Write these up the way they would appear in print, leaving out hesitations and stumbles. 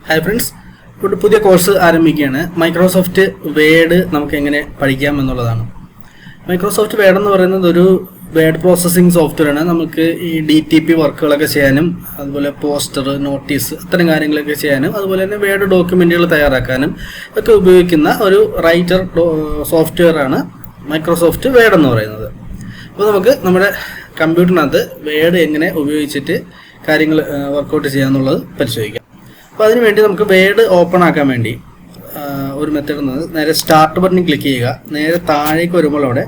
Hi friends, ഒരു പുതിയ course ആരംഭിക്കുകയാണ്. മൈക്രോസോഫ്റ്റ് വേഡ് നമുക്ക് എങ്ങനെ പഠിക്കാം എന്നുള്ളതാണ്. മൈക്രോസോഫ്റ്റ് വേഡ് എന്ന് പറയുന്നത് ഒരു വേഡ് പ്രോസസ്സിംഗ് സോഫ്റ്റ്വെയർ ആണ്. നമുക്ക് ഈ DTP വർക്കുകളൊക്കെ ചെയ്യാനും അതുപോലെ പോസ്റ്റർ, നോട്ടീസ് അത്തരം കാര്യങ്ങളൊക്കെ ചെയ്യാനും അതുപോലെ തന്നെ വേഡ് ഡോക്യുമെൻറ്റുകൾ തയ്യാറാക്കാനും ഒക്കെ ഉപയോഗിക്കുന്ന ഒരു റൈറ്റർ സോഫ്റ്റ്വെയർ ആണ് മൈക്രോസോഫ്റ്റ് വേഡ് എന്ന് പറയുന്നത്. അപ്പോൾ നമുക്ക് നമ്മുടെ കമ്പ്യൂട്ടറിനകത്ത് വേഡ് എങ്ങനെ ഉപയോഗിച്ചിട്ട് കാര്യങ്ങൾ വർക്കൗട്ട് ചെയ്യാന്നുള്ളത് പരിശോധിക്കാം. അപ്പോൾ അതിനുവേണ്ടി നമുക്ക് വേഡ് ഓപ്പൺ ആക്കാൻ വേണ്ടി ഒരു മെത്തേഡ് എന്നത് നേരെ സ്റ്റാർട്ട് ബട്ടണിൽ ക്ലിക്ക് ചെയ്യുക. നേരെ താഴേക്ക് വരുമ്പോൾ അവിടെ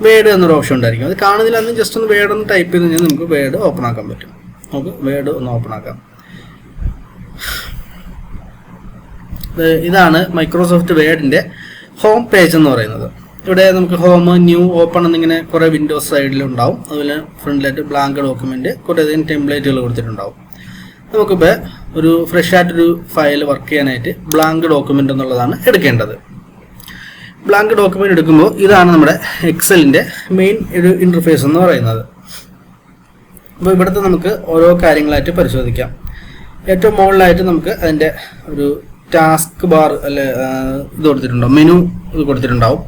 വേഡ് എന്നൊരു ഓപ്ഷൻ ഉണ്ടായിരിക്കും. അത് കാണുന്നില്ല, അന്ന് ജസ്റ്റ് ഒന്ന് വേഡ് ഒന്ന് ടൈപ്പ് ചെയ്ത് കഴിഞ്ഞാൽ നമുക്ക് വേഡ് ഓപ്പൺ ആക്കാൻ പറ്റും. നമുക്ക് വേഡ് ഒന്ന് ഓപ്പൺ ആക്കാം. ഇതാണ് മൈക്രോസോഫ്റ്റ് വേഡിൻ്റെ ഹോം പേജ് എന്ന് പറയുന്നത്. ഇവിടെ നമുക്ക് ഹോം, ന്യൂ, ഓപ്പൺ എന്നിങ്ങനെ കുറേ വിൻഡോസ് സൈഡിലുണ്ടാവും. അതുപോലെ ഫ്രണ്ടിലായിട്ട് ബ്ലാങ്ക് ഡോക്യുമെൻറ്റ് കുറേയധികം ടെംപ്ലേറ്റുകൾ കൊടുത്തിട്ടുണ്ടാവും. നമുക്കിപ്പോൾ ഒരു ഫ്രഷ് ആയിട്ടൊരു ഫയൽ വർക്ക് ചെയ്യാനായിട്ട് ബ്ലാങ്ക് ഡോക്യുമെൻ്റ് എന്നുള്ളതാണ് എടുക്കേണ്ടത്. ബ്ലാങ്ക് ഡോക്യുമെൻ്റ് എടുക്കുമ്പോൾ ഇതാണ് നമ്മുടെ എക്സലിൻ്റെ മെയിൻ ഒരു ഇൻ്റർഫേസ് എന്ന് പറയുന്നത്. അപ്പോൾ ഇവിടുത്തെ നമുക്ക് ഓരോ കാര്യങ്ങളായിട്ട് പരിശോധിക്കാം. ഏറ്റവും മുകളിലായിട്ട് നമുക്ക് അതിൻ്റെ ഒരു ടാസ്ക് ബാർ അല്ലെ ഇത് കൊടുത്തിട്ടുണ്ടാവും, മെനു ഇത് കൊടുത്തിട്ടുണ്ടാവും.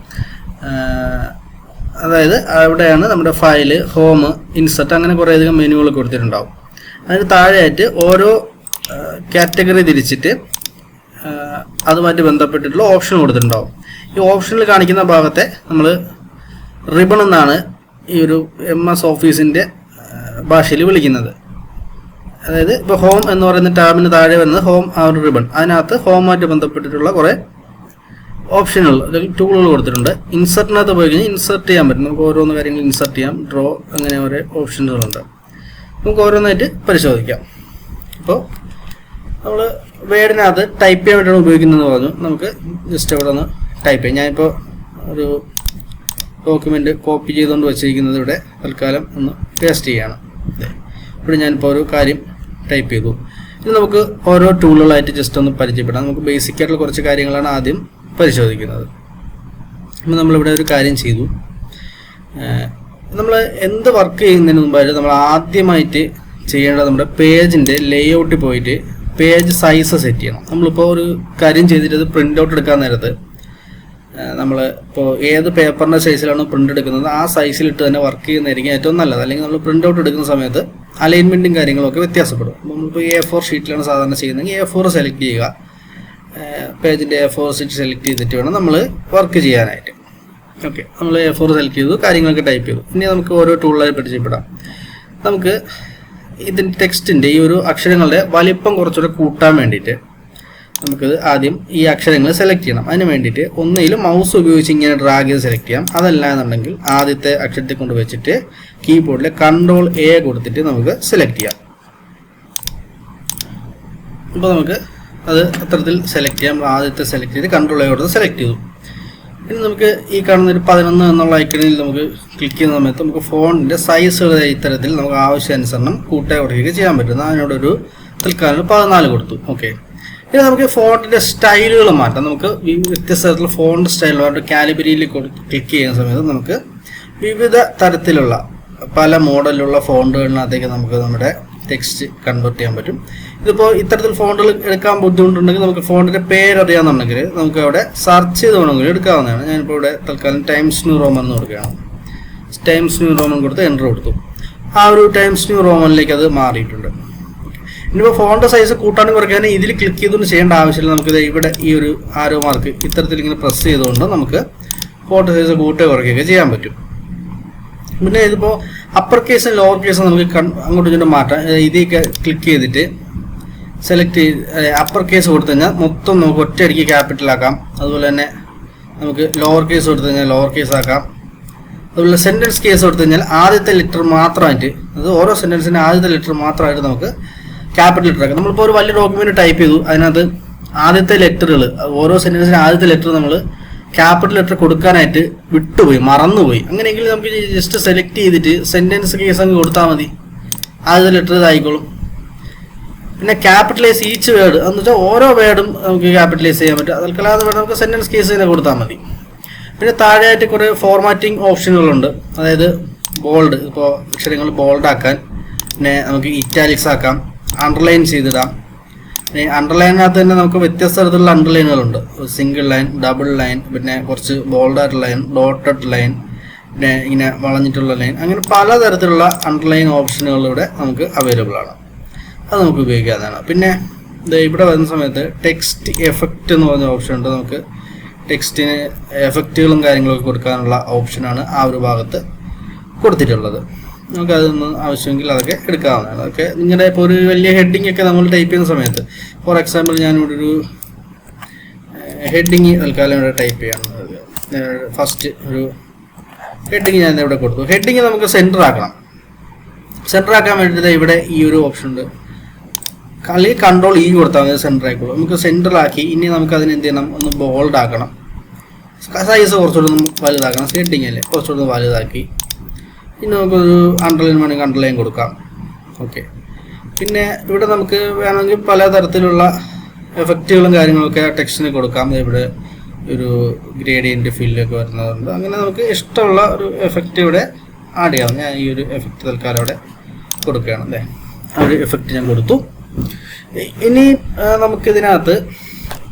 അതായത് അവിടെയാണ് നമ്മുടെ ഫയല്, ഹോം, ഇൻസെർട്ട് അങ്ങനെ കുറേയധികം മെനുകൾ കൊടുത്തിട്ടുണ്ടാവും. അതിന് താഴെയായിട്ട് ഓരോ കാറ്റഗറി തിരിച്ചിട്ട് അതുമായിട്ട് ബന്ധപ്പെട്ടിട്ടുള്ള ഓപ്ഷൻ കൊടുത്തിട്ടുണ്ടാവും. ഈ ഓപ്ഷനിൽ കാണിക്കുന്ന ഭാഗത്തെ നമ്മൾ റിബൺ എന്നാണ് ഈ ഒരു MS ഓഫീസിൻ്റെ ഭാഷയിൽ വിളിക്കുന്നത്. അതായത് ഇപ്പോൾ ഹോം എന്ന് പറയുന്ന ടാബിന് താഴെ വരുന്നത് ഹോം ആ ഒരു റിബൺ. അതിനകത്ത് ഹോമായിട്ട് ബന്ധപ്പെട്ടിട്ടുള്ള കുറേ ഓപ്ഷനുകൾ ടൂളുകൾ കൊടുത്തിട്ടുണ്ട്. ഇൻസെർട്ടിനകത്ത് പോയി കഴിഞ്ഞാൽ ഇൻസെർട്ട് ചെയ്യാൻ പറ്റും. നമുക്ക് ഓരോന്ന് കാര്യങ്ങൾ ഇൻസെർട്ട് ചെയ്യാം, ഡ്രോ, അങ്ങനെ ഓരോ ഓപ്ഷനുകളുണ്ട്. നമുക്ക് ഓരോന്നായിട്ട് പരിശോധിക്കാം. അപ്പോൾ നമ്മൾ വേഡിനകത്ത് ടൈപ്പ് ചെയ്യാൻ വേണ്ടിയാണ് ഉപയോഗിക്കുന്നതെന്ന് പറഞ്ഞു. നമുക്ക് ജസ്റ്റ് അവിടെ ഒന്ന് ടൈപ്പ് ചെയ്യാം. ഞാനിപ്പോൾ ഒരു ഡോക്യുമെൻ്റ് കോപ്പി ചെയ്തുകൊണ്ട് വെച്ചിരിക്കുന്നത് ഇവിടെ തൽക്കാലം ഒന്ന് പേസ്റ്റ് ചെയ്യുകയാണ്. ഇവിടെ ഞാനിപ്പോൾ ഒരു കാര്യം ടൈപ്പ് ചെയ്തു. ഇത് നമുക്ക് ഓരോ ടൂളുകളായിട്ട് ജസ്റ്റ് ഒന്ന് പരിചയപ്പെടാം. നമുക്ക് ബേസിക് ആയിട്ടുള്ള കുറച്ച് കാര്യങ്ങളാണ് ആദ്യം പരിശോധിക്കുന്നത്. അപ്പോൾ നമ്മളിവിടെ ഒരു കാര്യം ചെയ്തു. നമ്മൾ എന്ത് വർക്ക് ചെയ്യുന്നതിന് മുമ്പായിട്ട് നമ്മൾ ആദ്യമായിട്ട് ചെയ്യേണ്ടത് നമ്മുടെ പേജിൻ്റെ ലേഔട്ടിൽ പോയിട്ട് പേജ് സൈസ് സെറ്റ് ചെയ്യണം. നമ്മളിപ്പോൾ ഒരു കാര്യം ചെയ്തിട്ട് അത് പ്രിൻ്റ് ഔട്ട് എടുക്കാൻ നേരത്ത് നമ്മൾ ഇപ്പോൾ ഏത് പേപ്പറിൻ്റെ സൈസിലാണ് പ്രിൻ്റ് എടുക്കുന്നത് ആ സൈസിലിട്ട് തന്നെ വർക്ക് ചെയ്യുന്നതായിരിക്കും ഏറ്റവും നല്ലത്. അല്ലെങ്കിൽ നമ്മൾ പ്രിൻ്റ് ഔട്ട് എടുക്കുന്ന സമയത്ത് അലൈൻമെൻറ്റും കാര്യങ്ങളൊക്കെ വ്യത്യാസപ്പെടും. നമ്മളിപ്പോൾ A4 ഷീറ്റിലാണ് സാധാരണ ചെയ്യുന്നതെങ്കിൽ A4 സെലക്ട് ചെയ്യുക. പേജിൻ്റെ A4 ഷീറ്റ് സെലക്ട് ചെയ്തിട്ട് വേണം നമ്മൾ വർക്ക് ചെയ്യാനായിട്ട്. ഓക്കെ, നമ്മൾ A4 സെലക്ട് ചെയ്തു, കാര്യങ്ങളൊക്കെ ടൈപ്പ് ചെയ്തു. ഇനി നമുക്ക് ഓരോ ടൂളായി പരിചയപ്പെടാം. നമുക്ക് ഇതിൻ്റെ ടെക്സ്റ്റിൻ്റെ ഈ ഒരു അക്ഷരങ്ങളുടെ വലിപ്പം കുറച്ചുകൂടെ കൂട്ടാൻ വേണ്ടിയിട്ട് നമുക്കിത് ആദ്യം ഈ അക്ഷരങ്ങൾ സെലക്ട് ചെയ്യണം. അതിന് വേണ്ടിയിട്ട് ഒന്നിലും മൗസ് ഉപയോഗിച്ച് ഇങ്ങനെ ഡ്രാഗ് ചെയ്ത് സെലക്ട് ചെയ്യാം. അതല്ല എന്നുണ്ടെങ്കിൽ ആദ്യത്തെ അക്ഷരത്തെ കൊണ്ട് വെച്ചിട്ട് കീബോർഡിൽ Ctrl+A കൊടുത്തിട്ട് നമുക്ക് സെലക്ട് ചെയ്യാം. അപ്പോൾ നമുക്ക് അത് അത്തരത്തിൽ സെലക്ട് ചെയ്യാം. ആദ്യത്തെ സെലക്ട് ചെയ്ത് Ctrl+A കൊടുത്ത് സെലക്ട് ചെയ്തു. ഇനി നമുക്ക് ഈ കാണുന്ന ഒരു 11 എന്നുള്ള ഐക്കണിൽ നമുക്ക് ക്ലിക്ക് ചെയ്യുന്ന സമയത്ത് നമുക്ക് ഫോണിൻ്റെ സൈസ് ഇത്തരത്തിൽ നമുക്ക് ആവശ്യാനുസരണം കൂട്ടുക കുറയ്ക്കുകയൊക്കെ ചെയ്യാൻ പറ്റും. അതിനോടൊരു തൽക്കാലം 14 കൊടുത്തു. ഓക്കെ, ഇനി നമുക്ക് ഫോണ്ടിൻ്റെ സ്റ്റൈലുകൾ മാറ്റാം. നമുക്ക് വ്യത്യസ്ത തരത്തിലുള്ള ഫോണ്ട് സ്റ്റൈലുമായിട്ട് കാലിബറിയിൽ ക്ലിക്ക് ചെയ്യുന്ന സമയത്ത് നമുക്ക് വിവിധ തരത്തിലുള്ള പല മോഡലിലുള്ള ഫോണ്ടുകളിനകത്തേക്ക് നമുക്ക് നമ്മുടെ ടെക്സ്റ്റ് കൺവേർട്ട് ചെയ്യാൻ പറ്റും. ഇതിപ്പോൾ ഇത്തരത്തിൽ ഫോണ്ടുകൾ എടുക്കാൻ ബുദ്ധിമുട്ടുണ്ടെങ്കിൽ നമുക്ക് ഫോണ്ടിൻ്റെ പേരറിയാമെന്നുണ്ടെങ്കിൽ നമുക്ക് അവിടെ സെർച്ച് ചെയ്ത് വേണമെങ്കിൽ എടുക്കാവുന്നതാണ്. ഞാനിപ്പോൾ ഇവിടെ തൽക്കാലം ടൈംസ് ന്യൂ റോമൻ എന്ന് കൊടുക്കുകയാണ്. ടൈംസ് ന്യൂ റോമൻ കൊടുത്ത് എൻ്റർ കൊടുത്തു. ആ ഒരു ടൈംസ് ന്യൂ റോമനിലേക്ക് അത് മാറിയിട്ടുണ്ട്. ഇനിയിപ്പോൾ ഫോണ്ട് സൈസ് കൂട്ടാനും കുറയ്ക്കാനും ഇതിൽ ക്ലിക്ക് ചെയ്തുകൊണ്ട് ചെയ്യേണ്ട ആവശ്യമില്ല. നമുക്കിത് ഇവിടെ ഈ ഒരു ആരോ മാർക്ക് ഇത്തരത്തിൽ ഇങ്ങനെ പ്രസ് ചെയ്തുകൊണ്ട് നമുക്ക് ഫോണ്ട് സൈസ് കൂട്ടുക കുറയ്ക്കുകയൊക്കെ ചെയ്യാൻ പറ്റും. പിന്നെ ഇതിപ്പോൾ അപ്പർ കേസും ലോവർ കേസും നമുക്ക് അങ്ങോട്ടും ഇങ്ങോട്ടും മാറ്റാം. ഇതിലേക്ക് ക്ലിക്ക് ചെയ്തിട്ട് സെലക്ട് ചെയ്ത് അപ്പർ കേസ് കൊടുത്തു കഴിഞ്ഞാൽ മൊത്തം നമുക്ക് ഒറ്റയടിക്ക് ക്യാപിറ്റലാക്കാം. അതുപോലെ തന്നെ നമുക്ക് ലോവർ കേസ് കൊടുത്തു കഴിഞ്ഞാൽ ലോവർ കേസ് ആക്കാം. അതുപോലെ സെൻറ്റൻസ് കേസ് കൊടുത്തു കഴിഞ്ഞാൽ ആദ്യത്തെ ലെറ്റർ മാത്രമായിട്ട്, അത് ഓരോ സെൻറ്റൻസിൻ്റെ ആദ്യത്തെ ലെറ്റർ മാത്രമായിട്ട് നമുക്ക് ക്യാപിറ്റൽ ലെറ്റർ ആക്കാം. നമ്മളിപ്പോൾ ഒരു വലിയ ഡോക്യുമെൻറ്റ് ടൈപ്പ് ചെയ്തു, അതിനകത്ത് ആദ്യത്തെ ലെറ്ററുകൾ ഓരോ സെൻറ്റൻസിൻ്റെ ആദ്യത്തെ ലെറ്റർ നമ്മൾ ക്യാപിറ്റൽ ലെറ്റർ കൊടുക്കാനായിട്ട് വിട്ടുപോയി, മറന്നുപോയി. അങ്ങനെയെങ്കിൽ നമുക്ക് ജസ്റ്റ് സെലക്ട് ചെയ്തിട്ട് സെൻറ്റൻസ് കേസ് അങ്ങ് കൊടുത്താൽ മതി, ആദ്യത്തെ ലെറ്റർ ഇതായിക്കോളും. പിന്നെ ക്യാപിറ്റലൈസ് ഈച്ച് വേർഡ് എന്ന് വെച്ചാൽ ഓരോ വേർഡും നമുക്ക് ക്യാപിറ്റലൈസ് ചെയ്യാൻ പറ്റും. അതല്ലാതെ വേണം നമുക്ക് സെൻറ്റൻസ് കേസ് തന്നെ കൊടുത്താൽ മതി. പിന്നെ താഴെയായിട്ട് കുറേ ഫോർമാറ്റിംഗ് ഓപ്ഷനുകളുണ്ട്. അതായത് ബോൾഡ്, ഇപ്പോൾ അക്ഷരങ്ങൾ ബോൾഡ് ആക്കാൻ, പിന്നെ നമുക്ക് ഇറ്റാലിക്സ് ആക്കാം, അണ്ടർലൈൻ ചെയ്തിടാം, അണ്ടർലൈനകത്ത് തന്നെ നമുക്ക് വ്യത്യസ്ത തരത്തിലുള്ള അണ്ടർലൈനുകളുണ്ട്. സിംഗിൾ ലൈൻ, ഡബിൾ ലൈൻ, പിന്നെ കുറച്ച് ബോൾഡായിട്ട് ലൈൻ, ഡോട്ടഡ് ലൈൻ, പിന്നെ ഇങ്ങനെ വളഞ്ഞിട്ടുള്ള ലൈൻ, അങ്ങനെ പലതരത്തിലുള്ള അണ്ടർലൈൻ ഓപ്ഷനുകൾ ഇവിടെ നമുക്ക് അവൈലബിൾ ആണ്. അത് നമുക്ക് ഉപയോഗിക്കാവുന്നതാണ്. പിന്നെ ഇവിടെ വരുന്ന സമയത്ത് ടെക്സ്റ്റ് എഫക്റ്റ് എന്ന് പറഞ്ഞ ഓപ്ഷൻ ഉണ്ട്. നമുക്ക് ടെക്സ്റ്റിന് എഫക്റ്റുകളും കാര്യങ്ങളൊക്കെ കൊടുക്കാനുള്ള ഓപ്ഷനാണ് ആ ഒരു ഭാഗത്ത് കൊടുത്തിട്ടുള്ളത്. നമുക്ക് അതൊന്ന് ആവശ്യമെങ്കിൽ അതൊക്കെ എടുക്കാവുന്നതാണ്. അതൊക്കെ നിങ്ങളുടെ ഇപ്പോൾ ഒരു വലിയ ഹെഡിങ് ഒക്കെ നമ്മൾ ടൈപ്പ് ചെയ്യുന്ന സമയത്ത്, ഫോർ എക്സാമ്പിൾ ഞാനിവിടെ ഒരു ഹെഡിങ് തൽക്കാലം ഇവിടെ ടൈപ്പ് ചെയ്യണം. ഫസ്റ്റ് ഒരു ഹെഡിങ് ഞാൻ ഇവിടെ കൊടുത്തു. ഹെഡിങ് നമുക്ക് സെൻറ്റർ ആക്കണം. സെൻറ്റർ ആക്കാൻ വേണ്ടിയിട്ട് ഇവിടെ ഈ ഒരു ഓപ്ഷൻ ഉണ്ട്. അല്ലെങ്കിൽ കൺട്രോൾ ഇ കൊടുത്താൽ മതി, സെൻറ്റർ ആയിക്കോളൂ. നമുക്ക് സെൻറ്ററിലാക്കി ഇനി നമുക്ക് അതിന് എന്ത് ചെയ്യണം, ഒന്ന് ബോൾഡ് ആക്കണം. സൈസ് കുറച്ചുകൂടെ ഒന്ന് വലുതാക്കണം. ഹെഡിങ് അല്ലേ, കുറച്ചുകൂടെ വലുതാക്കി ഇനി നമുക്കൊരു അണ്ടർലൈൻ വേണമെങ്കിൽ അണ്ടർലൈൻ കൊടുക്കാം. ഓക്കെ. പിന്നെ ഇവിടെ നമുക്ക് വേണമെങ്കിൽ പലതരത്തിലുള്ള എഫക്റ്റുകളും കാര്യങ്ങളൊക്കെ ടെക്സ്റ്റിന് കൊടുക്കാം. ഇവിടെ ഒരു ഗ്രേഡിയൻ്റ് ഫില്ലൊക്കെ വരുന്നതുണ്ട്. അങ്ങനെ നമുക്ക് ഇഷ്ടമുള്ള ഒരു എഫക്റ്റ് ഇവിടെ ആഡ് ചെയ്യാം. ഞാൻ ഈ ഒരു എഫക്റ്റ് തൽക്കാലം അവിടെ കൊടുക്കുകയാണ് അല്ലേ. ആ ഒരു എഫക്റ്റ് ഞാൻ കൊടുത്തു. ഇനി നമുക്കിതിനകത്ത്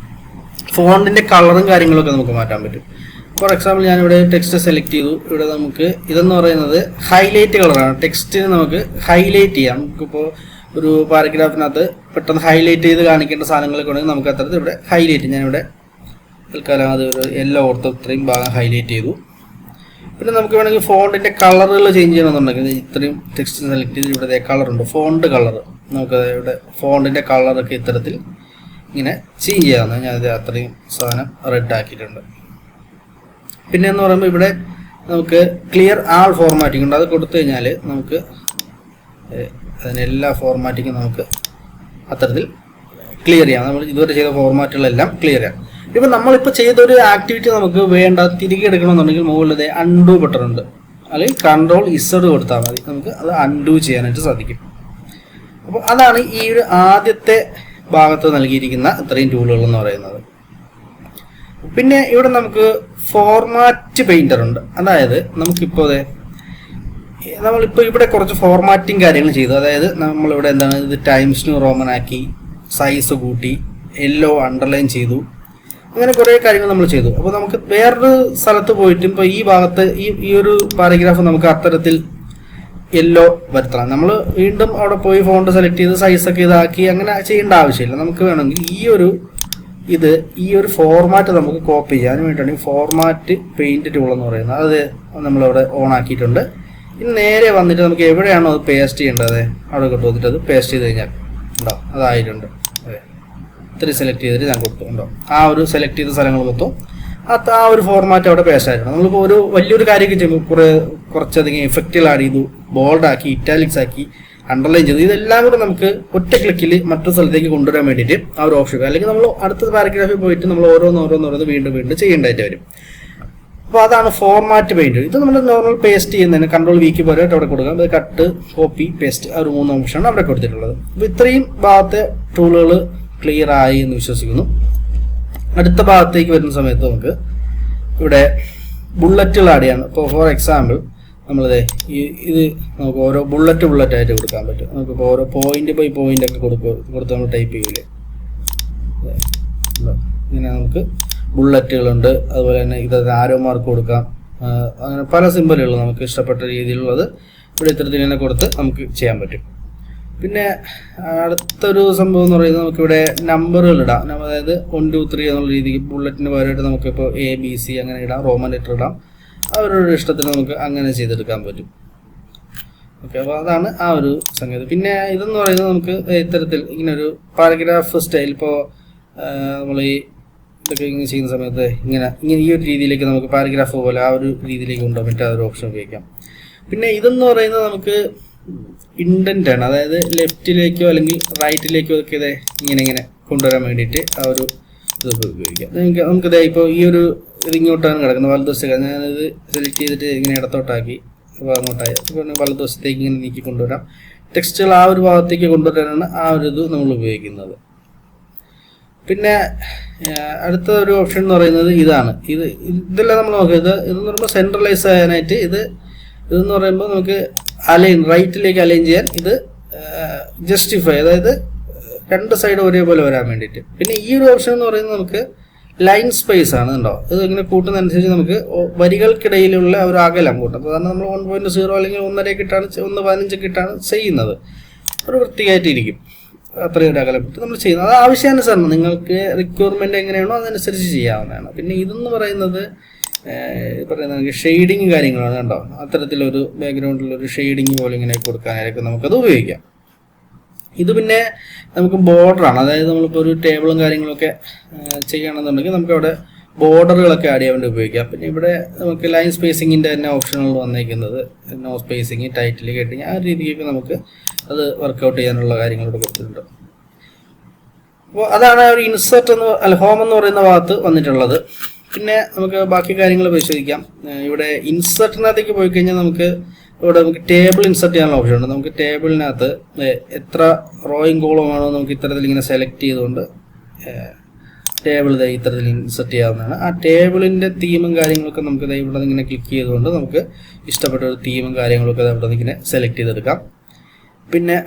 ഫോണ്ടിൻ്റെ കളറും കാര്യങ്ങളൊക്കെ നമുക്ക് മാറ്റാൻ പറ്റും. ഫോർ എക്സാമ്പിൾ ഞാനിവിടെ ടെക്സ്റ്റ് സെലക്ട് ചെയ്തു. ഇവിടെ നമുക്ക് ഇതെന്ന് പറയുന്നത് ഹൈലൈറ്റ് കളറാണ്. ടെക്സ്റ്റിന് നമുക്ക് ഹൈലൈറ്റ് ചെയ്യാം. നമുക്കിപ്പോൾ ഒരു പാരഗ്രാഫിനകത്ത് പെട്ടെന്ന് ഹൈലൈറ്റ് ചെയ്ത് കാണിക്കേണ്ട സാധനങ്ങളൊക്കെ ഉണ്ടെങ്കിൽ നമുക്ക് അത്തരത്തിൽ ഇവിടെ ഹൈലൈറ്റ്, ഞാനിവിടെ തൽക്കാലം അത് ഒരു യെല്ലോ ഓർത്ത് ഇത്രയും ഭാഗം ഹൈലൈറ്റ് ചെയ്തു. പിന്നെ നമുക്ക് വേണമെങ്കിൽ ഫോണ്ടിൻ്റെ കളറുകൾ ചേഞ്ച് ചെയ്യണമെന്നുണ്ടെങ്കിൽ ഇത്രയും ടെക്സ്റ്റ് സെലക്ട് ചെയ്ത് ഇവിടെ കളറുണ്ട്, ഫോണ്ട് കളർ. നമുക്ക് ഇവിടെ ഫോണ്ടിൻ്റെ കളറൊക്കെ ഇത്തരത്തിൽ ഇങ്ങനെ ചേഞ്ച് ചെയ്യാവുന്ന. ഞാനത് അത്രയും സാധനം റെഡ് ആക്കിയിട്ടുണ്ട്. പിന്നെ എന്ന് പറയുമ്പോൾ ഇവിടെ നമുക്ക് ക്ലിയർ ആൾ ഫോർമാറ്റിംഗ് ഉണ്ട്. അത് കൊടുത്തു കഴിഞ്ഞാൽ നമുക്ക് അതിനെല്ലാ ഫോർമാറ്റിങ്ങും നമുക്ക് അത്തരത്തിൽ ക്ലിയർ ചെയ്യാം. നമ്മൾ ഇതുവരെ ചെയ്ത ഫോർമാറ്റുകളെല്ലാം ക്ലിയർ ചെയ്യാം. ഇപ്പം നമ്മളിപ്പോൾ ചെയ്തൊരു ആക്ടിവിറ്റി നമുക്ക് വേണ്ട തിരികെ എടുക്കണമെന്നുണ്ടെങ്കിൽ മുകളിൽ അൺഡു ബട്ടൺ ഉണ്ട്. അല്ലെങ്കിൽ കൺട്രോൾ ഇസഡ് കൊടുത്താൽ മതി, നമുക്ക് അത് അൺഡു ചെയ്യാനായിട്ട് സാധിക്കും. അപ്പോൾ അതാണ് ഈ ഒരു ആദ്യത്തെ ഭാഗത്ത് നൽകിയിരിക്കുന്ന ഇത്രയും ടൂളുകൾ എന്ന് പറയുന്നത്. പിന്നെ ഇവിടെ നമുക്ക് ഫോർമാറ്റ് പെയിന്റർ ഉണ്ട്. അതായത് നമ്മളിപ്പോൾ ഇവിടെ കുറച്ച് ഫോർമാറ്റിംഗ് കാര്യങ്ങൾ ചെയ്തു. അതായത് നമ്മളിവിടെ എന്താണ്, ഇത് ടൈംസ് ന്യൂ റോമൻ ആക്കി, സൈസ് കൂട്ടി, യെല്ലോ അണ്ടർലൈൻ ചെയ്തു, അങ്ങനെ കുറേ കാര്യങ്ങൾ നമ്മൾ ചെയ്തു. അപ്പോൾ നമുക്ക് വേറൊരു സ്ഥലത്ത് പോയിട്ട് ഇപ്പോൾ ഈ ഭാഗത്ത് ഈ ഒരു പാരഗ്രാഫ് നമുക്ക് അത്തരത്തിൽ യെല്ലോ വരുത്തണം. നമ്മൾ വീണ്ടും അവിടെ പോയി ഫോണ്ട് സെലക്ട് ചെയ്ത് സൈസൊക്കെ ഇതാക്കി അങ്ങനെ ചെയ്യേണ്ട ആവശ്യമില്ല. നമുക്ക് വേണമെങ്കിൽ ഈ ഒരു ഫോർമാറ്റ് നമുക്ക് കോപ്പി ചെയ്യാൻ വേണ്ടിയിട്ടാണ് ഈ ഫോർമാറ്റ് പെയിന്റ് ടൂൾ എന്ന് പറയുന്നത്. അത് നമ്മളവിടെ ഓൺ ആക്കിയിട്ടുണ്ട്. ഇനി നേരെ വന്നിട്ട് നമുക്ക് എവിടെയാണോ അത് പേസ്റ്റ് ചെയ്യേണ്ടത് അവിടെ കൊണ്ട് വന്നിട്ട് അത് പേസ്റ്റ് ചെയ്ത് കഴിഞ്ഞാൽ ഉണ്ടോ, അതായിട്ടുണ്ട്. അതെ, ഇത്തിരി സെലക്ട് ചെയ്തിട്ട് ഞാൻ കൊടുത്തു ഉണ്ടോ, ആ ഒരു സെലക്ട് ചെയ്ത സ്ഥലങ്ങൾ മൊത്തം ആ ഒരു ഫോർമാറ്റ് അവിടെ പേസ്റ്റ് ആയിട്ടുണ്ട്. നമ്മളിപ്പോൾ ഒരു വലിയൊരു കാര്യമൊക്കെ ചെയ്യുമ്പോൾ കുറച്ചധികം എഫക്റ്റുകൾ ആഡ് ചെയ്തു, ബോൾഡാക്കി, ഇറ്റാലിക്സ് ആക്കി, അണ്ടർലൈൻ ചെയ്തു. ഇതെല്ലാം കൂടെ നമുക്ക് ഒറ്റ ക്ലിക്കിൽ മറ്റൊരു സ്ഥലത്തേക്ക് കൊണ്ടുവരാൻ വേണ്ടിയിട്ട് ആ ഒരു ഓപ്ഷൻ, അല്ലെങ്കിൽ നമ്മൾ അടുത്ത പാരഗ്രാഫിൽ പോയിട്ട് നമ്മൾ ഓരോന്നോരോന്ന് വീണ്ടും ചെയ്യേണ്ടതായിട്ട് വരും. അപ്പോൾ അതാണ് ഫോർമാറ്റ് പെയിന്റ്. ഇത് നമ്മൾ നോർമൽ പേസ്റ്റ് ചെയ്യുന്നതിന് കൺട്രോൾ വിക്ക് പോലെ അവിടെ കൊടുക്കാം. അത് കട്ട്, കോപ്പി, പേസ്റ്റ്, ആ ഒരു 3 ഓപ്ഷനാണ് അവിടെ കൊടുത്തിട്ടുള്ളത്. അപ്പോൾ ഇത്രയും ഭാഗത്തെ ടൂളുകൾ ക്ലിയർ ആയി എന്ന് വിശ്വസിക്കുന്നു. അടുത്ത ഭാഗത്തേക്ക് വരുന്ന സമയത്ത് നമുക്ക് ഇവിടെ ബുള്ളറ്റുകൾ ആഡ് ചെയ്യണം. ഇപ്പോൾ ഫോർ എക്സാമ്പിൾ ഇത് നമുക്ക് ഓരോ ബുള്ളറ്റ് ആയിട്ട് കൊടുക്കാൻ പറ്റും. നമുക്കിപ്പോൾ ഓരോ പോയിന്റ് ബൈ പോയിന്റ് ഒക്കെ കൊടുത്ത് നമ്മൾ ടൈപ്പ് ചെയ്യൂലേ, ഇങ്ങനെ നമുക്ക് ബുള്ളറ്റുകളുണ്ട്. അതുപോലെ തന്നെ ഇത് ആരോ മാർക്ക് കൊടുക്കാം. അങ്ങനെ പല സിമ്പലുകൾ നമുക്ക് ഇഷ്ടപ്പെട്ട രീതിയിലുള്ളത് ഇവിടെ ഇത്തരത്തിൽ തന്നെ കൊടുത്ത് നമുക്ക് ചെയ്യാൻ പറ്റും. പിന്നെ അടുത്തൊരു സംഭവം എന്ന് പറയുന്നത് നമുക്കിവിടെ നമ്പറുകൾ ഇടാം. അതായത് 1 2 3 എന്നുള്ള രീതിക്ക് ബുള്ളറ്റിന് പകരമായിട്ട് നമുക്കിപ്പോൾ ABC അങ്ങനെ ഇടാം, റോമൻ ലെറ്റർ ഇടാം. അവരുടെ ഇഷ്ടത്തിന് നമുക്ക് അങ്ങനെ ചെയ്തെടുക്കാൻ പറ്റും. ഓക്കെ, അപ്പോൾ അതാണ് ആ ഒരു സംഗതി. പിന്നെ ഇതെന്ന് പറയുന്നത് നമുക്ക് ഇത്തരത്തിൽ ഇങ്ങനൊരു പാരഗ്രാഫ് സ്റ്റൈൽ, ഇപ്പോൾ നമ്മൾ ഇതൊക്കെ ഇങ്ങനെ ചെയ്യുന്ന സമയത്ത് ഇങ്ങനെ ഈ ഒരു രീതിയിലേക്ക് നമുക്ക് പാരഗ്രാഫ് പോലെ ആ ഒരു രീതിയിലേക്ക് കൊണ്ടുപോകാൻ പറ്റും. ആ ഒരു ഓപ്ഷൻ ഉപയോഗിക്കാം. പിന്നെ ഇതെന്ന് പറയുന്നത് നമുക്ക് ഇൻഡൻ്റ് ആണ്. അതായത് ലെഫ്റ്റിലേക്കോ അല്ലെങ്കിൽ റൈറ്റിലേക്കോ ഒക്കെ ഇങ്ങനെ കൊണ്ടുവരാൻ വേണ്ടിയിട്ട് ആ ഒരു ഇത് ഉപയോഗിക്കാം. നമുക്കിത് ഇപ്പോൾ ഈ ഒരു ഇതിങ്ങോട്ടാണ് കിടക്കുന്നത്, വലതുവശത്തേക്ക്. ഞാനിത് സെലക്ട് ചെയ്തിട്ട് ഇങ്ങനെ ഇടത്തോട്ടാക്കി അങ്ങോട്ടായി പിന്നെ വലതുവശത്തേക്ക് ഇങ്ങനെ നീക്കി കൊണ്ടുവരാം. ടെക്സ്റ്റുകൾ ആ ഒരു ഭാഗത്തേക്ക് കൊണ്ടുവരാനാണ് ആ ഒരു ഇത് നമ്മൾ ഉപയോഗിക്കുന്നത്. പിന്നെ അടുത്ത ഒരു ഓപ്ഷൻ എന്ന് പറയുന്നത് ഇതാണ്. ഇതെല്ലാം നമ്മൾ നോക്കുക. ഇതെന്ന് പറയുമ്പോൾ സെൻട്രലൈസ് ചെയ്യാനായിട്ട് ഇതെന്ന് പറയുമ്പോൾ നമുക്ക് റൈറ്റിലേക്ക് അലൈൻ ചെയ്യാൻ ഇത് ജസ്റ്റിഫൈ, അതായത് രണ്ട് സൈഡ് ഒരേപോലെ വരാൻ വേണ്ടിയിട്ട്. പിന്നെ ഈ ഒരു ഓപ്ഷൻ എന്ന് പറയുന്നത് നമുക്ക് ലൈൻ സ്പേസ് ആണ് ഉണ്ടോ, ഇത് ഇങ്ങനെ കൂട്ടുന്നതനുസരിച്ച് നമുക്ക് വരികൾക്കിടയിലുള്ള ഒരു അകലം കൂട്ടും. കാരണം നമ്മൾ 1.0 അല്ലെങ്കിൽ 1.15 ഇട്ടാണ് ചെയ്യുന്നത്. ഒരു വൃത്തിയായിട്ടിരിക്കും, അത്രയും ഒരു അകലം ഇട്ട് നമ്മൾ ചെയ്യുന്നത്. അത് ആവശ്യാനുസരണം നിങ്ങൾക്ക് റിക്വയർമെൻറ്റ് എങ്ങനെയാണോ അതനുസരിച്ച് ചെയ്യാവുന്നതാണ്. പിന്നെ ഇതെന്ന് പറയുന്നത് ഷെയ്ഡിങ് കാര്യങ്ങളാണ് കണ്ടോ, അത്തരത്തിലൊരു ബാക്ക്ഗ്രൗണ്ടിലൊരു ഷെയ്ഡിങ് പോലെ ഇങ്ങനെ കൊടുക്കാനായിരിക്കും നമുക്കത് ഉപയോഗിക്കാം. ഇത് പിന്നെ നമുക്ക് ബോർഡറാണ്, അതായത് നമ്മളിപ്പോൾ ഒരു ടേബിളും കാര്യങ്ങളൊക്കെ ചെയ്യണമെന്നുണ്ടെങ്കിൽ നമുക്ക് അവിടെ ബോർഡറുകളൊക്കെ ആഡ് ചെയ്യാൻ വേണ്ടി ഉപയോഗിക്കാം. പിന്നെ ഇവിടെ നമുക്ക് ലൈൻ സ്പേസിങ്ങിൻ്റെ തന്നെ ഓപ്ഷനുകൾ വന്നിരിക്കുന്നത്, നോ സ്പേസിങ്, ടൈറ്റിൽ, ഹെഡിങ്, ആ രീതിക്കൊക്കെ നമുക്ക് അത് വർക്കൗട്ട് ചെയ്യാനുള്ള കാര്യങ്ങളോട് കൊടുത്തിട്ടുണ്ട്. അപ്പോൾ അതാണ് ഒരു ഇൻസെർട്ട് ഹോം എന്ന് പറയുന്ന ഭാഗത്ത് വന്നിട്ടുള്ളത്. പിന്നെ നമുക്ക് ബാക്കി കാര്യങ്ങൾ പരിശോധിക്കാം. ഇവിടെ ഇൻസെർട്ടിനകത്തേക്ക് പോയി കഴിഞ്ഞാൽ നമുക്ക് ടേബിൾ ഇൻസെർട്ട് ചെയ്യാനുള്ള ഓപ്ഷൻ ഉണ്ട്. നമുക്ക് ടേബിളിനകത്ത് എത്ര റോയും കോളം ആണോ നമുക്ക് ഇത്തരത്തിൽ ഇങ്ങനെ സെലക്ട് ചെയ്തുകൊണ്ട് ടേബിൾ ഇത്തരത്തിൽ ഇൻസെർട്ട് ചെയ്യാവുന്നതാണ്. ആ ടേബിളിൻ്റെ തീമും കാര്യങ്ങളൊക്കെ നമുക്ക് ഇവിടെ നിന്ന് ഇങ്ങനെ ക്ലിക്ക് ചെയ്തുകൊണ്ട് നമുക്ക് ഇഷ്ടപ്പെട്ട ഒരു തീമും കാര്യങ്ങളൊക്കെ ഇവിടെ നിന്ന് ഇങ്ങനെ സെലക്ട് ചെയ്തെടുക്കാം. പിന്നെ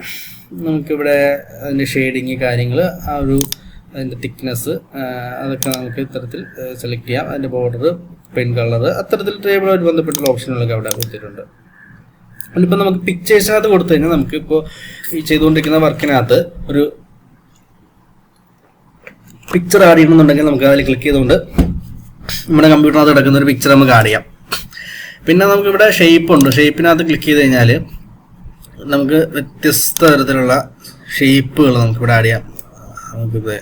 നമുക്കിവിടെ അതിൻ്റെ ഷെയ്ഡിങ് കാര്യങ്ങൾ, ആ ഒരു അതിൻ്റെ തിക്നെസ്, അതൊക്കെ നമുക്ക് ഇത്തരത്തിൽ സെലക്ട് ചെയ്യാം. അതിൻ്റെ ബോർഡർ, പെൻ കളർ, അത്തരത്തിൽ ടേബിളുമായിട്ട് ബന്ധപ്പെട്ടുള്ള ഓപ്ഷനുകളൊക്കെ അവിടെ കൊടുത്തിട്ടുണ്ട്. അതിപ്പോൾ നമുക്ക് പിക്ചേഴ്സിനകത്ത് കൊടുത്തു കഴിഞ്ഞാൽ നമുക്കിപ്പോൾ ഈ ചെയ്തുകൊണ്ടിരിക്കുന്ന വർക്കിനകത്ത് ഒരു പിക്ചർ ആഡ് ചെയ്യണമെന്നുണ്ടെങ്കിൽ നമുക്ക് അതിൽ ക്ലിക്ക് ചെയ്തുകൊണ്ട് നമ്മുടെ കമ്പ്യൂട്ടറിനകത്ത് കിടക്കുന്ന ഒരു പിക്ചർ നമുക്ക് ആഡ് ചെയ്യാം. പിന്നെ നമുക്കിവിടെ ഷേപ്പ് ഉണ്ട്. ഷേപ്പിനകത്ത് ക്ലിക്ക് ചെയ്ത് കഴിഞ്ഞാൽ നമുക്ക് വ്യത്യസ്ത തരത്തിലുള്ള ഷേപ്പുകൾ നമുക്കിവിടെ ആഡ് ചെയ്യാം. നമുക്കിപ്പോൾ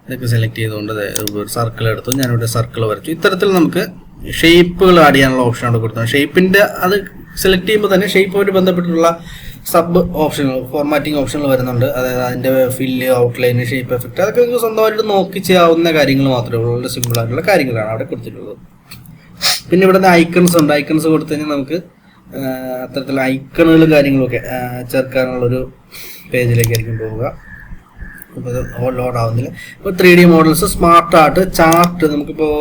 ഇതൊക്കെ സെലക്ട് ചെയ്തുകൊണ്ട് ഒരു സർക്കിൾ എടുത്തു, ഞാനിവിടെ സർക്കിൾ വരച്ചു. ഇത്തരത്തിൽ നമുക്ക് ഷേപ്പുകൾ ആഡ് ചെയ്യാനുള്ള ഓപ്ഷൻ അവിടെ കൊടുത്തു. ഷേപ്പിൻ്റെ അത് സെലക്ട് ചെയ്യുമ്പോൾ തന്നെ ഷേപ്പുമായിട്ട് ബന്ധപ്പെട്ടിട്ടുള്ള സബ് ഓപ്ഷനുകൾ, ഫോർമാറ്റിംഗ് ഓപ്ഷനുകൾ വരുന്നുണ്ട്. അതായത് അതിൻ്റെ ഫില്ല്, ഔട്ട്ലൈൻ, ഷേപ്പ് എഫക്റ്റ്, അതൊക്കെ നിങ്ങൾക്ക് സ്വന്തമായിട്ട് നോക്കി ചെയ്യാവുന്ന കാര്യങ്ങൾ മാത്രമേ ഉള്ളൂ. വളരെ സിമ്പിളായിട്ടുള്ള കാര്യങ്ങളാണ് അവിടെ കൊടുത്തിട്ടുള്ളത്. പിന്നെ ഇവിടെ ഐക്കൺസ് ഉണ്ട്. ഐക്കൺസ് കൊടുത്തു കഴിഞ്ഞാൽ നമുക്ക് അത്തരത്തിലുള്ള ഐക്കണുകളും കാര്യങ്ങളൊക്കെ ചേർക്കാനുള്ളൊരു പേജിലേക്കായിരിക്കും പോവുക. ഇപ്പോൾ ലോഡ് ആവുന്നില്ല. ഇപ്പോൾ 3D models, smart art, chart, നമുക്കിപ്പോൾ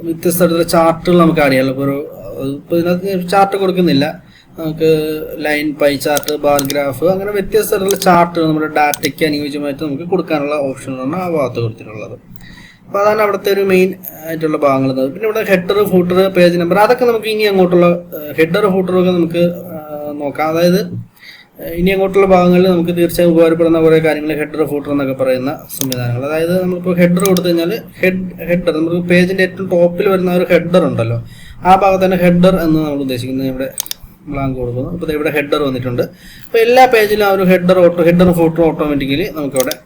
വ്യത്യസ്ത തരത്തിലുള്ള ചാർട്ടുകൾ നമുക്ക് ആഡ് ചെയ്യാമല്ലോ. ഇപ്പോൾ ഇതിനകത്ത് ചാർട്ട് കൊടുക്കുന്നില്ല, നമുക്ക് line, pie chart, bar graph, അങ്ങനെ വ്യത്യസ്ത തരത്തിലുള്ള ചാർട്ടുകൾ നമ്മുടെ ഡാറ്റയ്ക്ക് അനുയോജ്യമായിട്ട് നമുക്ക് കൊടുക്കാനുള്ള ഓപ്ഷനാണ് ആ ഭാഗത്ത് കൊടുത്തിട്ടുള്ളത്. അപ്പോൾ അതാണ് അവിടുത്തെ ഒരു മെയിൻ ആയിട്ടുള്ള ഭാഗങ്ങൾ. പിന്നെ ഇവിടെ ഹെഡർ, ഫൂട്ടർ, പേജ് നമ്പർ, അതൊക്കെ നമുക്ക് ഇനി അങ്ങോട്ടുള്ള ഹെഡർ, ഫൂട്ടറൊക്കെ നമുക്ക് നോക്കാം. അതായത് ഇനി അങ്ങോട്ടുള്ള ഭാഗങ്ങളിൽ നമുക്ക് തീർച്ചയായും ഉപകാരപ്പെടുന്ന കുറേ കാര്യങ്ങൾ ഹെഡർ, ഫൂട്ടർ എന്നൊക്കെ പറയുന്ന സംവിധാനങ്ങൾ. അതായത് നമ്മളിപ്പോൾ ഹെഡർ കൊടുത്തു കഴിഞ്ഞാൽ ഹെഡർ നമുക്ക് പേജിൻ്റെ ഏറ്റവും ടോപ്പിൽ വരുന്ന ഒരു ഹെഡർ ഉണ്ടല്ലോ, ആ ഭാഗത്താണ് ഹെഡർ എന്ന് നമ്മൾ ഉദ്ദേശിക്കുന്നത്. ഇവിടെ ബ്ലാങ്ക് കൊടുക്കുന്നു. അപ്പോൾ ഇവിടെ ഹെഡർ വന്നിട്ടുണ്ട്. അപ്പോൾ എല്ലാ പേജിലും ആ ഒരു ഹെഡർ ഫൂട്ടർ ഓട്ടോമാറ്റിക്കലി നമുക്കവിടെ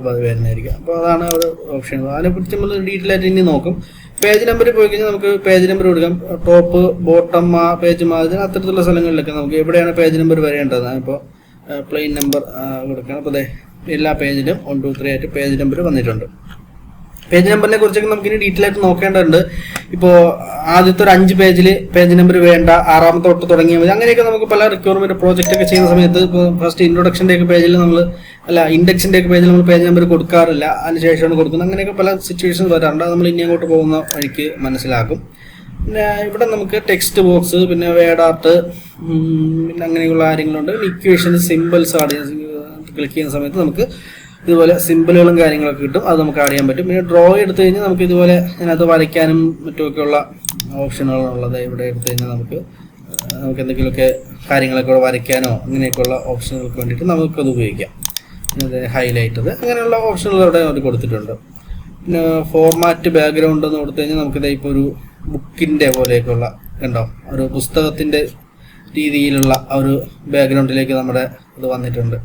വരുന്നതായിരിക്കും. അപ്പോൾ അതാണ് ഒരു ഓപ്ഷൻ. അതിനെക്കുറിച്ച് നമ്മൾ ഡീറ്റെയിൽ ആയിട്ട് ഇനി നോക്കും. പേജ് നമ്പറിൽ പോയി കഴിഞ്ഞാൽ നമുക്ക് പേജ് നമ്പർ കൊടുക്കാം. ടോപ്പ്, ബോട്ടം, പേജ് മാർജിൻ, അത്തരത്തിലുള്ള സ്ഥലങ്ങളിലൊക്കെ നമുക്ക് എവിടെയാണ് പേജ് നമ്പർ വരേണ്ടത്. ഇപ്പോൾ പ്ലെയിൻ നമ്പർ കൊടുക്കണം. അപ്പോൾ എല്ലാ പേജിലും 1, 2, 3 ആയിട്ട് പേജ് നമ്പർ വന്നിട്ടുണ്ട്. പേജ് നമ്പറിനെ കുറിച്ചൊക്കെ നമുക്ക് ഇനി ഡീറ്റെയിൽ ആയിട്ട് നോക്കേണ്ടതുണ്ട്. ഇപ്പോൾ ആദ്യത്തെ ഒരു 5 പേജിൽ പേജ് നമ്പർ വേണ്ട, 6ാമത്തെ തൊട്ട് തുടങ്ങിയാൽ മതി. അങ്ങനെയൊക്കെ നമുക്ക് പല റിക്വയർമെന്റ് പ്രോജക്റ്റ് ഒക്കെ ചെയ്യുന്ന സമയത്ത് ഇപ്പോൾ ഫസ്റ്റ് ഇൻട്രൊഡക്ഷൻ്റെ ഒക്കെ പേജിൽ ഇൻഡെക്സിൻ്റെ ഒക്കെ പേജിൽ നമ്മൾ പേജ് നമ്പർ കൊടുക്കാറില്ല, അതിനുശേഷമാണ് കൊടുക്കുന്നത്. അങ്ങനെയൊക്കെ പല സിറ്റുവേഷൻസ് വരാറുണ്ട്. അത് നമ്മൾ ഇനി അങ്ങോട്ട് പോകുന്ന വഴിക്ക് മനസ്സിലാക്കും. പിന്നെ ഇവിടെ നമുക്ക് ടെക്സ്റ്റ് ബോക്സ്, പിന്നെ വേഡ് ആർട്ട്, പിന്നെ അങ്ങനെയുള്ള കാര്യങ്ങളുണ്ട്. ഇക്വേഷൻ, സിമ്പിൾസ് ആഡ് ക്ലിക്ക് ചെയ്യുന്ന സമയത്ത് നമുക്ക് ഇതുപോലെ സിമ്പിളുകളും കാര്യങ്ങളൊക്കെ കിട്ടും, അത് നമുക്ക് ആഡ് ചെയ്യാൻ പറ്റും. പിന്നെ ഡ്രോ എടുത്തു കഴിഞ്ഞാൽ നമുക്ക് ഇതുപോലെ ഇതിനകത്ത് വരയ്ക്കാനും മറ്റുമൊക്കെയുള്ള ഓപ്ഷനുകളുള്ളത്. ഇവിടെ എടുത്തു കഴിഞ്ഞാൽ നമുക്ക് എന്തെങ്കിലുമൊക്കെ കാര്യങ്ങളൊക്കെ വരയ്ക്കാനോ അങ്ങനെയൊക്കെയുള്ള ഓപ്ഷനുകൾക്ക് വേണ്ടിയിട്ട് നമുക്കത് ഉപയോഗിക്കാം. പിന്നെ ഹൈലൈറ്റർ, അങ്ങനെയുള്ള ഓപ്ഷനുകൾ അവിടെ അവർ കൊടുത്തിട്ടുണ്ട്. പിന്നെ ഫോർമാറ്റ്, ബാക്ക്ഗ്രൗണ്ട് എന്ന് കൊടുത്തു കഴിഞ്ഞാൽ നമുക്കിത് ഇപ്പോൾ ഒരു ബുക്കിൻ്റെ പോലെയൊക്കെയുള്ള കണ്ടോ, ഒരു പുസ്തകത്തിൻ്റെ രീതിയിലുള്ള ഒരു ബാക്ക്ഗ്രൗണ്ടിലേക്ക് നമ്മുടെ ഇത് വന്നിട്ടുണ്ട്.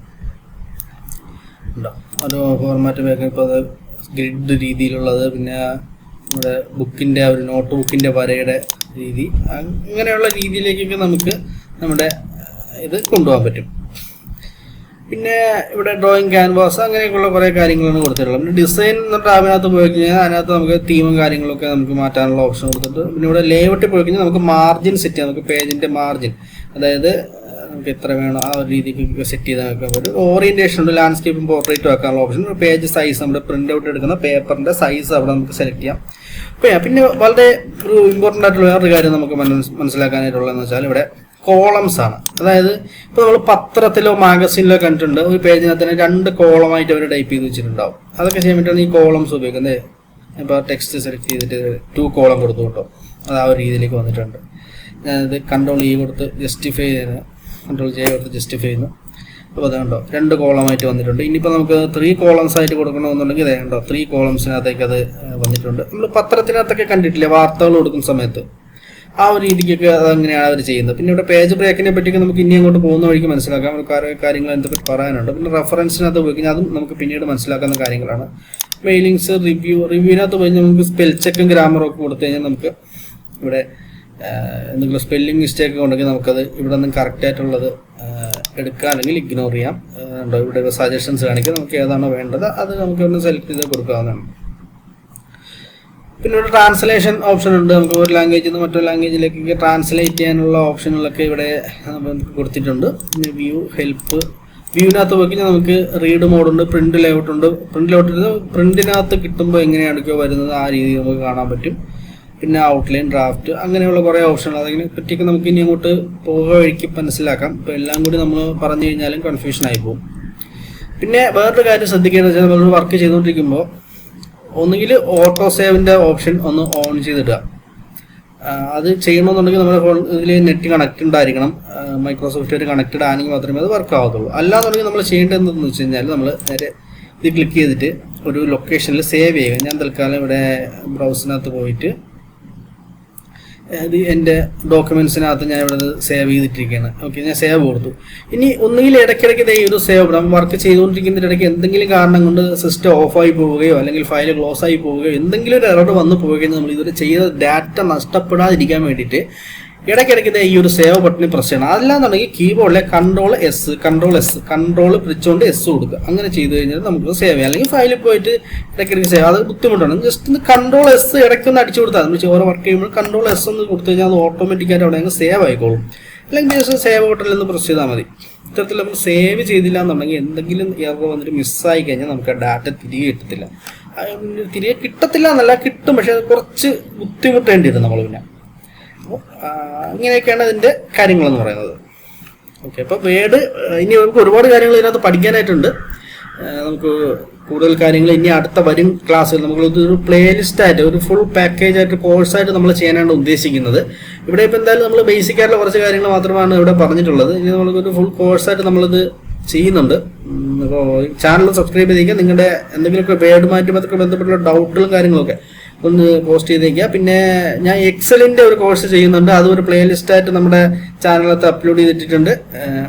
ഉണ്ടോ ഒരു ഫോർമാറ്റ് ബാക്ക്, ഇപ്പോൾ അത് ഗ്രിഡ് രീതിയിലുള്ളത്, പിന്നെ നമ്മുടെ ബുക്കിൻ്റെ ഒരു നോട്ട് ബുക്കിൻ്റെ വരയുടെ രീതി, അങ്ങനെയുള്ള രീതിയിലേക്കൊക്കെ നമുക്ക് നമ്മുടെ ഇത് കൊണ്ടുപോകാൻ പറ്റും. പിന്നെ ഇവിടെ ഡ്രോയിങ് ക്യാൻവാസ്, അങ്ങനെയൊക്കെയുള്ള കുറേ കാര്യങ്ങളാണ് കൊടുത്തിട്ടുള്ളത്. പിന്നെ ഡിസൈൻ എന്ന ടാബിനകത്ത് പോയി കഴിഞ്ഞാൽ അതിനകത്ത് നമുക്ക് തീമും കാര്യങ്ങളൊക്കെ നമുക്ക് മാറ്റാനുള്ള ഓപ്ഷൻ കൊടുത്തിട്ടുണ്ട്. പിന്നെ ഇവിടെ ലേഔട്ടിൽ പോയി കഴിഞ്ഞാൽ നമുക്ക് മാർജിൻ സെറ്റ് ചെയ്യാം. നമുക്ക് പേജിൻ്റെ മാർജിൻ, അതായത് നമുക്ക് എത്ര വേണോ ആ ഒരു രീതിക്ക് സെറ്റ് ചെയ്താൽ വെക്കാൻ പറ്റും. ഓറിയൻറ്റേഷൻ ഉണ്ട്, ലാൻഡ്സ്കേപ്പും പോർട്രേറ്റും ആക്കാനുള്ള ഓപ്ഷൻ. പേജ് സൈസ്, നമ്മുടെ പ്രിൻ്റ് ഔട്ട് എടുക്കുന്ന പേപ്പറിൻ്റെ സൈസ് അവിടെ നമുക്ക് സെലക്ട് ചെയ്യാം. പിന്നെ വളരെ ഒരു ഇമ്പോർട്ടൻ്റ് ആയിട്ടുള്ള വേറൊരു കാര്യം നമുക്ക് മനസ്സിലാക്കാനായിട്ടുള്ളതെന്ന് വെച്ചാൽ ഇവിടെ കോളംസ് ആണ്. അതായത് ഇപ്പോൾ നമ്മൾ പത്രത്തിലോ മാഗസീനിലോ കണ്ടിട്ടുണ്ട്, ഒരു പേജിനകത്ത് തന്നെ 2 കോളമായിട്ട് അവർ ടൈപ്പ് ചെയ്ത് വെച്ചിട്ടുണ്ടാവും. അതൊക്കെ ചെയ്യാൻ വേണ്ടിയിട്ടാണ് ഈ കോളംസ് ഉപയോഗിക്കുന്നത്. ഇപ്പോൾ ടെക്സ്റ്റ് സെലക്ട് ചെയ്തിട്ട് 2 കോളം കൊടുത്തു കേട്ടോ, അത് ആ ഒരു രീതിയിലേക്ക് വന്നിട്ടുണ്ട്. ഞാനിത് Ctrl E കൊടുത്ത് ജസ്റ്റിഫൈ ചെയ്യുന്നു, Ctrl J കൊടുത്ത് ജസ്റ്റിഫൈ ചെയ്യുന്നു. അപ്പോൾ അതുകൊണ്ടോ 2 കോളമായിട്ട് വന്നിട്ടുണ്ട്. ഇനിയിപ്പോൾ നമുക്ക് 3 കോളംസ് ആയിട്ട് കൊടുക്കണമെന്നുണ്ടെങ്കിൽ ഇതേ കണ്ടോ 3 കോളംസിനകത്തേക്ക് അത് വന്നിട്ടുണ്ട്. നമ്മൾ പത്രത്തിനകത്തൊക്കെ കണ്ടിട്ടില്ലേ, വാർത്തകൾ കൊടുക്കുന്ന സമയത്ത് ആ ഒരു രീതിക്കൊക്കെ അതങ്ങനെയാണ് അവർ ചെയ്യുന്നത്. പിന്നെ ഇവിടെ പേജ് ബ്രേക്കിനെ പറ്റിയൊക്കെ നമുക്ക് ഇനി അങ്ങോട്ട് പോകുന്ന വഴിക്ക് മനസ്സിലാക്കാം, കാര്യങ്ങൾ എന്തൊക്കെ പറയാനുണ്ട്. പിന്നെ റെഫറൻസിനകത്ത് ഉപയോഗിക്കുന്നത് അതും നമുക്ക് പിന്നീട് മനസ്സിലാക്കുന്ന കാര്യങ്ങളാണ്. മെയിലിങ്സ്, റിവ്യൂവിനകത്ത് പോയി നമുക്ക് സ്പെൽ ചെക്കും ഗ്രാമറും ഒക്കെ കൊടുത്തു കഴിഞ്ഞാൽ നമുക്ക് ഇവിടെ എന്തെങ്കിലും സ്പെല്ലിംഗ് മിസ്റ്റേക്ക് ഉണ്ടെങ്കിൽ നമുക്കത് ഇവിടെ നിന്ന് കറക്റ്റായിട്ടുള്ളത് എടുക്കാം, അല്ലെങ്കിൽ ഇഗ്നോർ ചെയ്യാം. ഇവിടെ സജഷൻസ് കാണിക്കുക, നമുക്ക് ഏതാണോ വേണ്ടത് അത് നമുക്ക് ഒന്ന് സെലക്ട് ചെയ്ത് കൊടുക്കാവുന്നതാണ്. പിന്നെ ഒരു ട്രാൻസ്ലേഷൻ ഓപ്ഷൻ ഉണ്ട്, നമുക്ക് ഒരു ലാംഗ്വേജിൽ നിന്ന് മറ്റൊരു ലാംഗ്വേജിലേക്ക് ട്രാൻസ്ലേറ്റ് ചെയ്യാനുള്ള ഓപ്ഷനുകളൊക്കെ ഇവിടെ നമുക്ക് കൊടുത്തിട്ടുണ്ട്. പിന്നെ ഹെൽപ്പ് വ്യൂവിനകത്ത് പോയി നമുക്ക് റീഡ് മോഡുണ്ട്, പ്രിന്റ് ലേഔട്ട് ഉണ്ട്. പ്രിന്റിനകത്ത് കിട്ടുമ്പോൾ എങ്ങനെയാണോ വരുന്നത് ആ രീതി നമുക്ക് കാണാൻ പറ്റും. പിന്നെ ഔട്ട്ലൈൻ, ഡ്രാഫ്റ്റ്, അങ്ങനെയുള്ള കുറേ ഓപ്ഷനുകൾ, അതിനെ പറ്റിയൊക്കെ നമുക്ക് ഇനി അങ്ങോട്ട് പോകുക വഴിക്ക് മനസ്സിലാക്കാം. ഇപ്പോൾ എല്ലാം കൂടി നമ്മൾ പറഞ്ഞു കഴിഞ്ഞാലും കൺഫ്യൂഷൻ ആയി പോകും. പിന്നെ വേറൊരു കാര്യം ശ്രദ്ധിക്കേണ്ടത് വെച്ചാൽ നമ്മൾ വർക്ക് ചെയ്തുകൊണ്ടിരിക്കുമ്പോൾ ഒന്നുകിൽ ഓട്ടോ സേവിൻ്റെ ഓപ്ഷൻ ഒന്ന് ഓൺ ചെയ്തിടുക. അത് ചെയ്യണമെന്നുണ്ടെങ്കിൽ നമ്മുടെ ഫോൺ ഇതിൽ നെറ്റ് കണക്ട് ഉണ്ടായിരിക്കണം, മൈക്രോസോഫ്റ്റ് വരെ കണക്റ്റഡ് ആണെങ്കിൽ മാത്രമേ അത് വർക്ക് ആവത്തുള്ളൂ. അല്ലാന്നുണ്ടെങ്കിൽ നമ്മൾ ചെയ്യേണ്ടത് എന്താണെന്ന് വെച്ച് കഴിഞ്ഞാൽ നമ്മൾ നേരെ ഇത് ക്ലിക്ക് ചെയ്തിട്ട് ഒരു ലൊക്കേഷനിൽ സേവ് ചെയ്യുക. ഞാൻ തൽക്കാലം ഇവിടെ ബ്രൗസറിനകത്ത് പോയിട്ട് ഇത് എൻ്റെ ഡോക്യുമെൻറ്റ്സിനകത്ത് ഞാൻ ഇവിടെ സേവ് ചെയ്തിട്ടിരിക്കുകയാണ്. ഓക്കെ, ഞാൻ സേവ് കൊടുത്തു. ഇനി ഒന്നുകിൽ ഇടയ്ക്കിടയ്ക്ക് ഇതേ ഒരു സേവ് വർക്ക് ചെയ്തുകൊണ്ടിരിക്കുന്നതിനിടയ്ക്ക് എന്തെങ്കിലും കാരണം കൊണ്ട് സിസ്റ്റം ഓഫായി പോവുകയോ അല്ലെങ്കിൽ ഫയൽ ക്ലോസ് ആയി പോവുകയോ എന്തെങ്കിലും ഒരു എറർ വന്നു പോവുകയോ നമ്മൾ ഇതുവരെ ചെയ്ത ഡാറ്റ നഷ്ടപ്പെടാതിരിക്കാൻ വേണ്ടിയിട്ട് ഇടയ്ക്കിടയ്ക്ക് ഈ ഒരു സേവ് ബട്ടണിൽ പ്രസ് ചെയ്യണം. അല്ലാന്നുണ്ടെങ്കിൽ കീബോർഡിലെ കൺട്രോൾ പിടിച്ചുകൊണ്ട് എസ് കൊടുക്കുക. അങ്ങനെ ചെയ്ത് കഴിഞ്ഞാൽ നമുക്ക് സേവ് ചെയ്യാം. അല്ലെങ്കിൽ ഫയലിൽ പോയിട്ട് ഇടയ്ക്കിടയ്ക്ക് സേവ്, അത് ബുദ്ധിമുട്ടാണ്. ജസ്റ്റ് ഒന്ന് Ctrl S ഇടയ്ക്കൊന്ന് അടിച്ചു കൊടുത്താൽ നമ്മൾ ഓരോ വർക്ക് ചെയ്യുമ്പോൾ Ctrl S ഒന്ന് കൊടുത്തു കഴിഞ്ഞാൽ അത് ഓട്ടോമാറ്റിക്കായിട്ട് അവിടെ അങ്ങ് സേവ് ആയിക്കോളും. അല്ലെങ്കിൽ ജസ്റ്റ് സേവ് ബട്ടണിൽ നിന്ന് പ്രസ് ചെയ്താൽ മതി. ഇത്തരത്തിൽ നമ്മൾ സേവ് ചെയ്തില്ല എന്നുണ്ടെങ്കിൽ എന്തെങ്കിലും എറർ വന്നിട്ട് മിസ്സായി കഴിഞ്ഞാൽ നമുക്ക് ആ ഡാറ്റ തിരികെ കിട്ടത്തില്ല. തിരികെ കിട്ടത്തില്ല എന്നല്ല, കിട്ടും, പക്ഷെ അത് കുറച്ച് ബുദ്ധിമുട്ടേണ്ടി വരും നമ്മൾ. പിന്നെ ഇങ്ങനെയൊക്കെയാണ് ഇതിൻ്റെ കാര്യങ്ങളെന്ന് പറയുന്നത്. ഓക്കെ, അപ്പോൾ വേർഡ് ഇനി നമുക്ക് ഒരുപാട് കാര്യങ്ങൾ ഇതിനകത്ത് പഠിക്കാനായിട്ടുണ്ട്. നമുക്ക് കൂടുതൽ കാര്യങ്ങൾ ഇനി അടുത്ത വരും ക്ലാസ്സിൽ നമുക്കൊരു പ്ലേലിസ്റ്റായിട്ട് ഒരു ഫുൾ പാക്കേജായിട്ട് കോഴ്സായിട്ട് നമ്മൾ ചെയ്യാനാണ് ഉദ്ദേശിക്കുന്നത്. ഇവിടെ ഇപ്പോൾ എന്തായാലും നമ്മൾ ബേസിക് ആയിട്ടുള്ള കുറച്ച് കാര്യങ്ങൾ മാത്രമാണ് ഇവിടെ പറഞ്ഞിട്ടുള്ളത്. ഇനി നമുക്കൊരു ഫുൾ കോഴ്സായിട്ട് നമ്മളിത് ചെയ്യുന്നുണ്ട്. അപ്പോൾ ചാനൽ സബ്സ്ക്രൈബ് ചെയ്തേക്കുക. നിങ്ങളുടെ എന്തെങ്കിലുമൊക്കെ വേർഡുമായിട്ട് ബന്ധപ്പെട്ടുള്ള ഡൗട്ടുകളും കാര്യങ്ങളൊക്കെ ഒന്ന് പോസ്റ്റ് ചെയ്തേക്കുക. പിന്നെ ഞാൻ എക്സലിൻ്റെ ഒരു കോഴ്സ് ചെയ്യുന്നുണ്ട്, അതും ഒരു പ്ലേലിസ്റ്റായിട്ട് നമ്മുടെ ചാനലിനകത്ത് അപ്ലോഡ് ചെയ്തിട്ടുണ്ട്.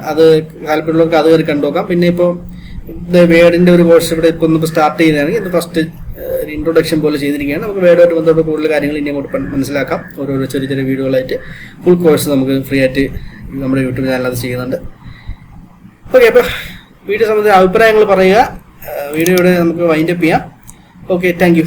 അത് താല്പര്യമുള്ളവർക്ക് അത് കയറി കണ്ടുനോക്കാം. പിന്നെ ഇപ്പോൾ വേർഡിൻ്റെ ഒരു കോഴ്സ് ഇവിടെ ഇപ്പോൾ ഒന്ന് സ്റ്റാർട്ട് ചെയ്തതാണെങ്കിൽ ഇത് ഫസ്റ്റ് ഒരു ഇൻട്രൊഡക്ഷൻ പോലെ ചെയ്തിരിക്കുകയാണ്. നമുക്ക് വേർഡുമായിട്ട് ബന്ധപ്പെട്ട കൂടുതൽ കാര്യങ്ങൾ ഇനി അങ്ങോട്ട് മനസ്സിലാക്കാം. ഓരോരോ ചെറിയ ചെറിയ വീഡിയോകളായിട്ട് ഫുൾ കോഴ്സ് നമുക്ക് ഫ്രീ ആയിട്ട് നമ്മുടെ യൂട്യൂബ് ചാനലത് ചെയ്യുന്നുണ്ട്. ഓക്കെ, അപ്പോൾ വീഡിയോ സംബന്ധിച്ച അഭിപ്രായങ്ങൾ പറയുക. വീഡിയോയുടെ നമുക്ക് വൈൻഡപ്പ് ചെയ്യാം. Okay, thank you.